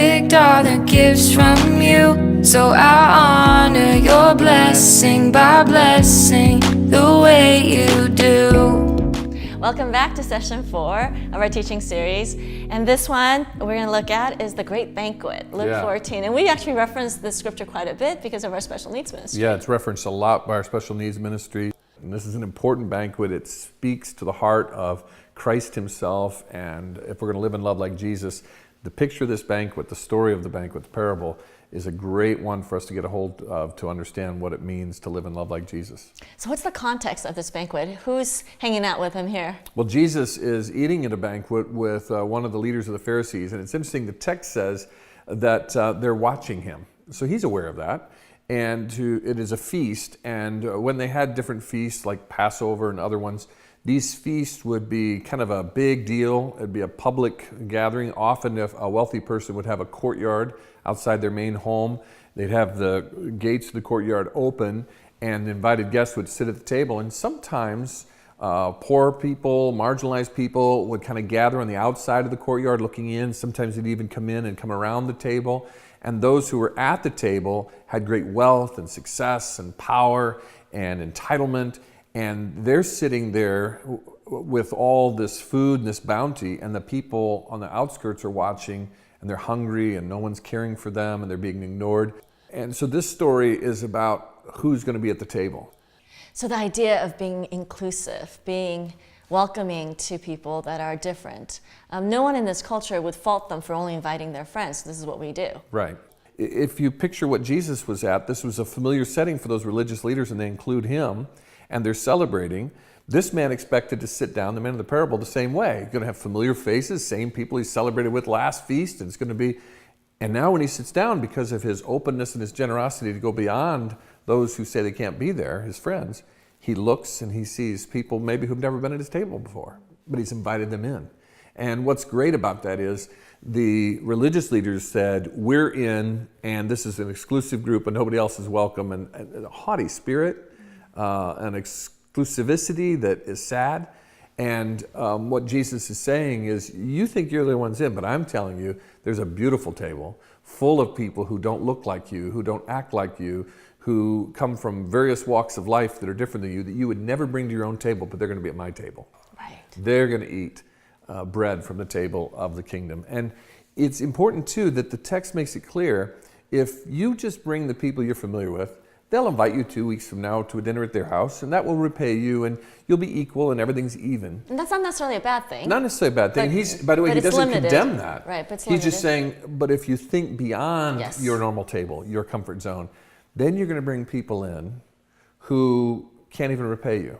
perfect are the gifts from you. So I honor your blessing by blessing the way you do. Welcome back to session 4 of our teaching series. And this one we're going to look at is the Great Banquet, Luke 14. And we actually reference this scripture quite a bit because of our special needs ministry. Yeah, it's referenced a lot by our special needs ministry. And this is an important banquet. It speaks to the heart of Christ himself. And if we're going to live and love like Jesus, the picture of this banquet, the story of the banquet, the parable, is a great one for us to get a hold of to understand what it means to live and love like Jesus. So what's the context of this banquet? Who's hanging out with him here? Well, Jesus is eating at a banquet with one of the leaders of the Pharisees. And it's interesting, the text says that they're watching him. So he's aware of that. And it is a feast. And when they had different feasts like Passover and other ones, these feasts would be kind of a big deal. It'd be a public gathering. Often if a wealthy person would have a courtyard outside their main home, they'd have the gates of the courtyard open and the invited guests would sit at the table. And sometimes poor people, marginalized people would kind of gather on the outside of the courtyard looking in. Sometimes they'd even come in and come around the table. And those who were at the table had great wealth and success and power and entitlement. And they're sitting there with all this food and this bounty, and the people on the outskirts are watching, and they're hungry, and no one's caring for them, and they're being ignored. And so this story is about who's going to be at the table. So the idea of being inclusive, being welcoming to people that are different. No one in this culture would fault them for only inviting their friends. This is what we do. Right. If you picture what Jesus was at, this was a familiar setting for those religious leaders, and they include him. And they're celebrating. This man expected to sit down, the man of the parable, the same way. He's going to have familiar faces, same people he celebrated with last feast. And it's going to be, and now when he sits down, because of his openness and his generosity to go beyond those who say they can't be there, his friends, he looks and he sees people maybe who've never been at his table before, but he's invited them in. And what's great about that is the religious leaders said, we're in, and this is an exclusive group and nobody else is welcome, and a haughty spirit. An exclusivity that is sad. And what Jesus is saying is, you think you're the only ones in, but I'm telling you, there's a beautiful table full of people who don't look like you, who don't act like you, who come from various walks of life that are different than you, that you would never bring to your own table, but they're going to be at my table. Right. They're going to eat bread from the table of the kingdom. And it's important, too, that the text makes it clear, if you just bring the people you're familiar with, they'll invite you 2 weeks from now to a dinner at their house, and that will repay you, and you'll be equal, and everything's even. And that's not necessarily a bad thing. Not necessarily a bad thing. By the way, he doesn't condemn that. Right, but it's He's just saying, but if you think beyond your normal table, your comfort zone, then you're going to bring people in who can't even repay you.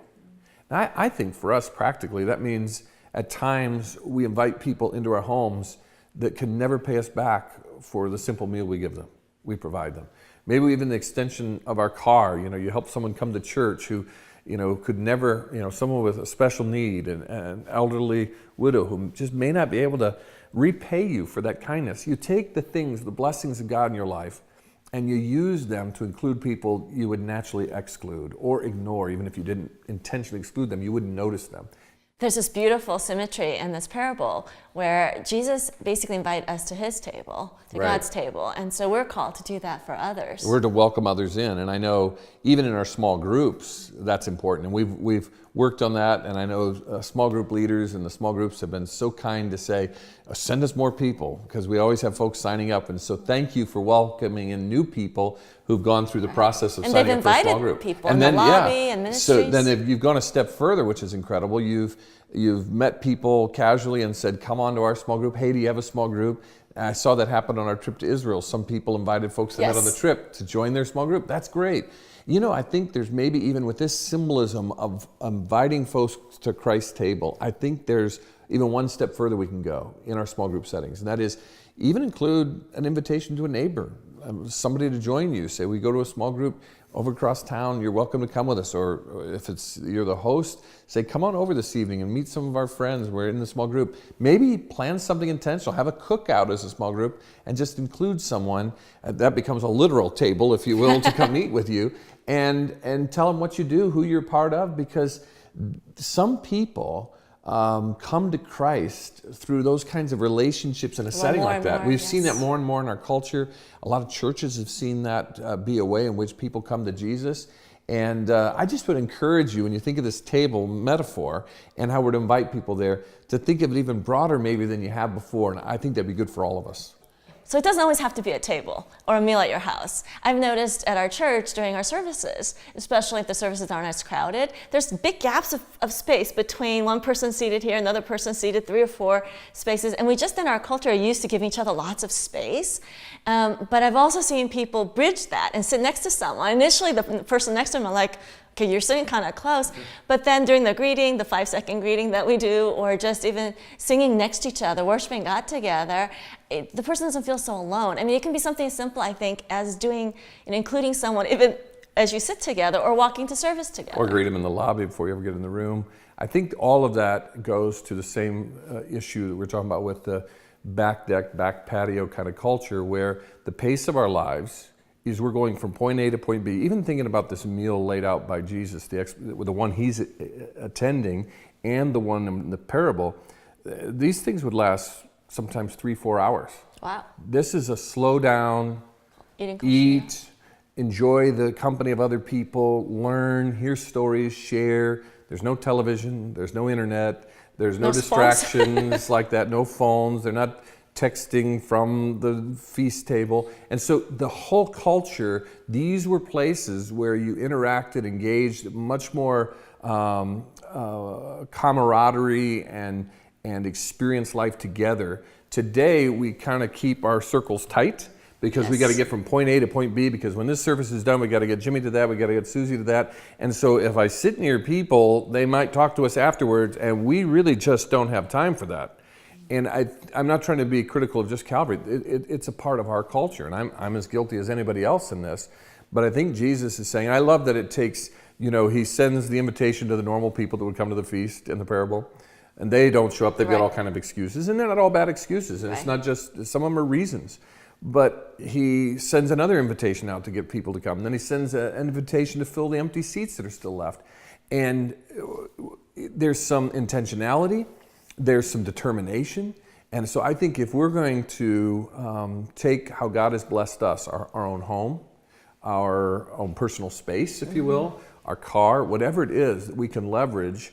Now, I think for us, practically, that means at times we invite people into our homes that can never pay us back for the simple meal we give them, we provide them. Maybe even the extension of our car. You know, you help someone come to church who, could never, someone with a special need, an elderly widow who just may not be able to repay you for that kindness. You take the things, the blessings of God in your life, and you use them to include people you would naturally exclude or ignore. Even if you didn't intentionally exclude them, you wouldn't notice them. There's this beautiful symmetry in this parable where Jesus basically invited us to his table, to God's table. And so we're called to do that for others. We're to welcome others in. And I know even in our small groups, that's important. And we've worked on that. And I know small group leaders and the small groups have been so kind to say, send us more people, because we always have folks signing up. And so thank you for welcoming in new people who've gone through the process of signing up for a small group. And they've invited people in the lobby and ministries. So then if you've gone a step further, which is incredible, you've met people casually and said, come on to our small group. Hey, do you have a small group? And I saw that happen on our trip to Israel. Some people invited folks that met on the trip to join their small group. That's great. I think there's maybe even with this symbolism of inviting folks to Christ's table, I think there's even one step further we can go in our small group settings. And that is even include an invitation to a neighbor, somebody to join you. Say we go to a small group over across town, you're welcome to come with us. Or if you're the host, say, come on over this evening and meet some of our friends. We're in the small group. Maybe plan something intentional. Have a cookout as a small group and just include someone. That becomes a literal table, if you will, to come eat with you. And tell them what you do, who you're part of, because some people come to Christ through those kinds of relationships in a setting like that. We've seen that more and more in our culture. A lot of churches have seen that be a way in which people come to Jesus. And I just would encourage you, when you think of this table metaphor and how we're to invite people there, to think of it even broader maybe than you have before. And I think that'd be good for all of us. So it doesn't always have to be a table or a meal at your house. I've noticed at our church during our services, especially if the services aren't as crowded, there's big gaps of space between one person seated here, another person seated, 3 or 4 spaces. And we just in our culture are used to giving each other lots of space. But I've also seen people bridge that and sit next to someone. Initially, the person next to them are like, okay, you're sitting kind of close, but then during the greeting, the 5-second greeting that we do, or just even singing next to each other, worshiping God together, the person doesn't feel so alone. I mean, it can be something simple, I think, as doing and including someone even as you sit together or walking to service together. Or greet them in the lobby before you ever get in the room. I think all of that goes to the same issue that we're talking about with the back deck, back patio kind of culture, where the pace of our lives is we're going from point A to point B. Even thinking about this meal laid out by Jesus, the one he's attending and the one in the parable, these things would last sometimes 3-4 hours. Wow. This is a slow down, eat, enjoy the company of other people, learn, hear stories, share. There's no television, there's no internet, there's no distractions like that, no phones. They're not texting from the feast table. And so the whole culture, these were places where you interacted, engaged, much more camaraderie and experienced life together. Today, we kind of keep our circles tight because we got to get from point A to point B, because when this service is done, we got to get Jimmy to that, we got to get Susie to that. And so if I sit near people, they might talk to us afterwards, and we really just don't have time for that. And I'm not trying to be critical of just Calvary. It's a part of our culture, and I'm as guilty as anybody else in this. But I think Jesus is saying, I love that it takes, he sends the invitation to the normal people that would come to the feast in the parable, and they don't show up. They've got all kind of excuses, and they're not all bad excuses. And it's not just, some of them are reasons. But he sends another invitation out to get people to come. And then he sends an invitation to fill the empty seats that are still left. And there's some intentionality. There's some determination. And so I think if we're going to take how God has blessed us, our own home, our own personal space, if you will, our car, whatever it is that we can leverage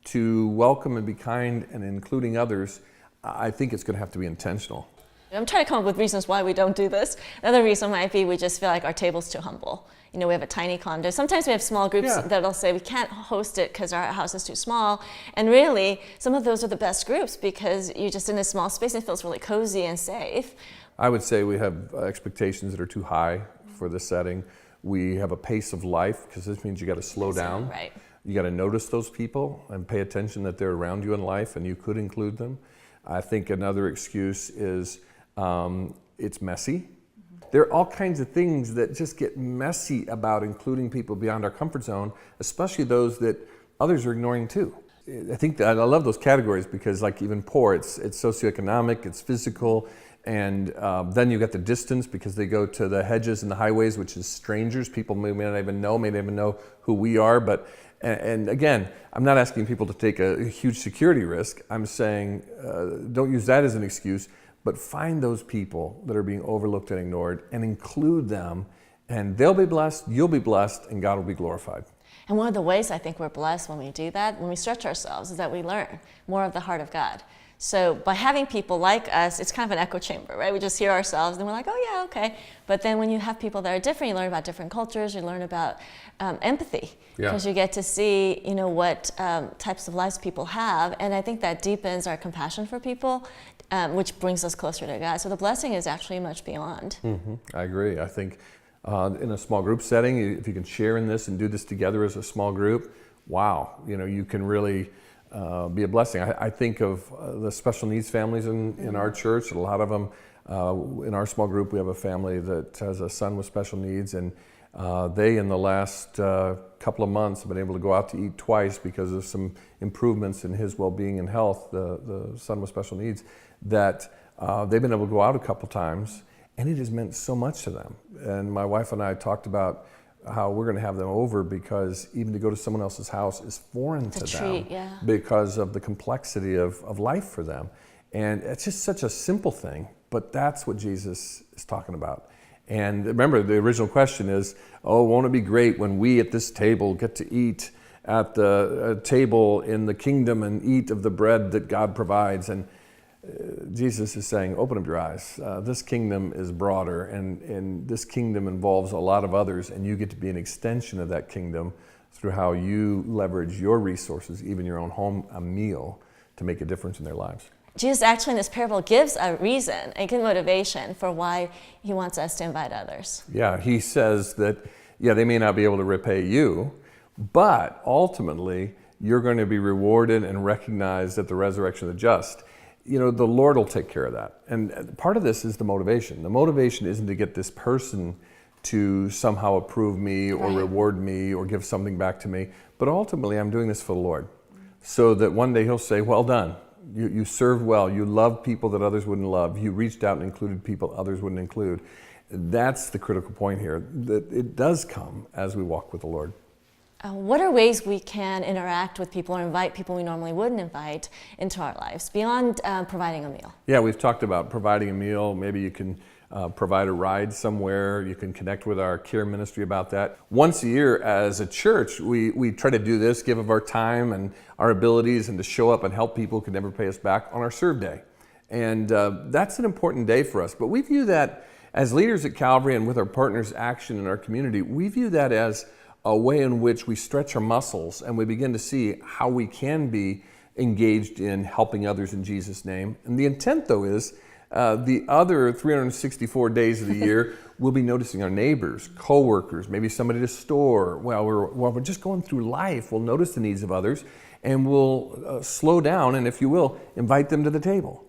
to welcome and be kind and including others, I think it's going to have to be intentional. I'm trying to come up with reasons why we don't do this. Another reason might be we just feel like our table's too humble. We have a tiny condo. Sometimes we have small groups that'll say we can't host it because our house is too small. And really, some of those are the best groups because you're just in a small space and it feels really cozy and safe. I would say we have expectations that are too high for this setting. We have a pace of life, because this means you got to slow down. Right. You got to notice those people and pay attention that they're around you in life, and you could include them. I think another excuse is it's messy. There are all kinds of things that just get messy about including people beyond our comfort zone, especially those that others are ignoring too. I think that I love those categories because, like, even poor, it's socioeconomic, it's physical, and then you got the distance because they go to the hedges and the highways, which is strangers. People may not even know who we are. But and again, I'm not asking people to take a huge security risk. I'm saying don't use that as an excuse. But find those people that are being overlooked and ignored and include them, and they'll be blessed, you'll be blessed, and God will be glorified. And one of the ways I think we're blessed when we do that, when we stretch ourselves, is that we learn more of the heart of God. So by having people like us, it's kind of an echo chamber, right? We just hear ourselves and we're like, oh yeah, okay. But then when you have people that are different, you learn about different cultures, you learn about empathy, because you get to see, what types of lives people have. And I think that deepens our compassion for people, which brings us closer to God. So the blessing is actually much beyond. I agree. I think in a small group setting, if you can share in this and do this together as a small group, wow, you can really be a blessing. I think of the special needs families in our church. A lot of them, in our small group, we have a family that has a son with special needs, and they, in the last couple of months, have been able to go out to eat twice because of some improvements in his well-being and health, the son with special needs, that they've been able to go out a couple times, and it has meant so much to them. And my wife and I talked about how we're going to have them over because even to go to someone else's house is foreign to them because of the complexity of life for them. And it's just such a simple thing, but that's what Jesus is talking about. And remember, the original question is, oh, won't it be great when we at this table get to eat at the table in the kingdom and eat of the bread that God provides? And Jesus is saying, open up your eyes. This kingdom is broader, and this kingdom involves a lot of others, and you get to be an extension of that kingdom through how you leverage your resources, even your own home, a meal, to make a difference in their lives. Jesus actually in this parable gives a reason, a good motivation for why he wants us to invite others. Yeah, he says that, they may not be able to repay you, but ultimately you're going to be rewarded and recognized at the resurrection of the just. The Lord will take care of that. And part of this is the motivation. The motivation isn't to get this person to somehow approve me or reward me or give something back to me, but ultimately I'm doing this for the Lord. So that one day he'll say, well done. You served well. You loved people that others wouldn't love. You reached out and included people others wouldn't include. That's the critical point here, that it does come as we walk with the Lord. What are ways we can interact with people or invite people we normally wouldn't invite into our lives beyond providing a meal? Yeah, we've talked about providing a meal. Maybe you can provide a ride somewhere. You can connect with our care ministry about that. Once a year as a church, we try to do this, give of our time and our abilities and to show up and help people who could never pay us back on our Serve Day. And that's an important day for us. But we view that as leaders at Calvary and with our partners Action in our community, we view that as a way in which we stretch our muscles and we begin to see how we can be engaged in helping others in Jesus' name. And the intent, though, is the other 364 days of the year, we'll be noticing our neighbors, coworkers, maybe somebody at a store. While we're just going through life, we'll notice the needs of others, and we'll slow down and, if you will, invite them to the table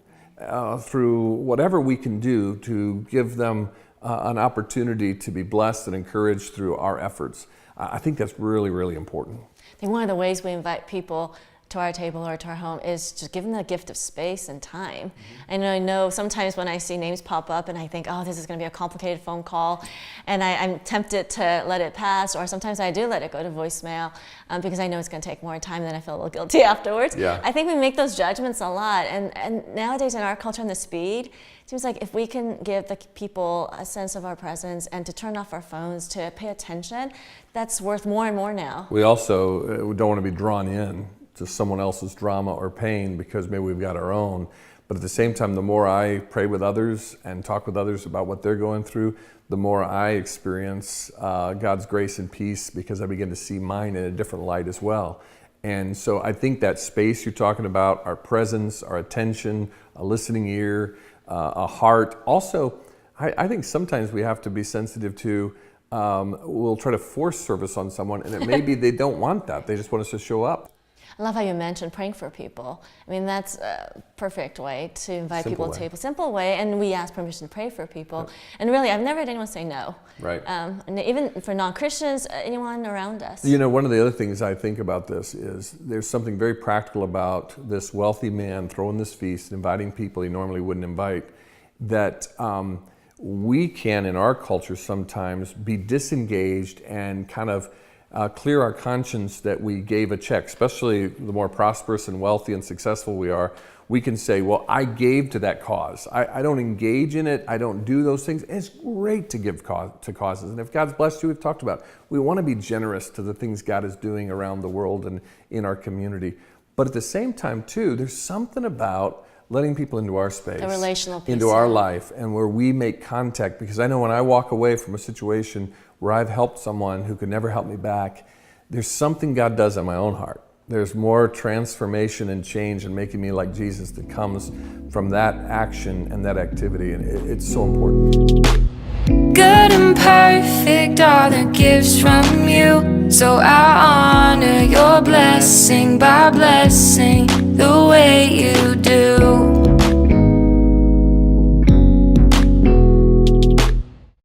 through whatever we can do to give them an opportunity to be blessed and encouraged through our efforts. I think that's really, really important. I think one of the ways we invite people to our table or to our home is just give them the gift of space and time. And I know sometimes when I see names pop up and I think, oh, this is going to be a complicated phone call, and I'm tempted to let it pass, or sometimes I do let it go to voicemail because I know it's going to take more time and then I feel a little guilty afterwards. Yeah. I think we make those judgments a lot, and nowadays in our culture and the speed, it seems like if we can give the people a sense of our presence and to turn off our phones, to pay attention, that's worth more and more now. We also don't want to be drawn in to someone else's drama or pain because maybe we've got our own. But at the same time, the more I pray with others and talk with others about what they're going through, the more I experience God's grace and peace because I begin to see mine in a different light as well. And so I think that space you're talking about, our presence, our attention, a listening ear, a heart. Also, I think sometimes we have to be sensitive to, we'll try to force service on someone and it may be they don't want that. They just want us to show up. I love how you mentioned praying for people. I mean, that's a perfect way to invite people to the table. Simple way, and we ask permission to pray for people. Right. And really, I've never had anyone say no. Right. And even for non-Christians, anyone around us. One of the other things I think about this is there's something very practical about this wealthy man throwing this feast, inviting people he normally wouldn't invite, that we can, in our culture, sometimes be disengaged and kind of clear our conscience that we gave a check, especially the more prosperous and wealthy and successful we are. We can say, well, I gave to that cause. I don't engage in it. I don't do those things. And it's great to give to causes. And if God's blessed you, we've talked about, we want to be generous to the things God is doing around the world and in our community. But at the same time, too, there's something about letting people into our space, the relational piece, into our life, and where we make contact. Because I know when I walk away from a situation where I've helped someone who could never help me back, there's something God does in my own heart. There's more transformation and change and making me like Jesus that comes from that action and that activity, and it's so important. Good and perfect are the gifts from you, so I honor your blessing by blessing the way you do.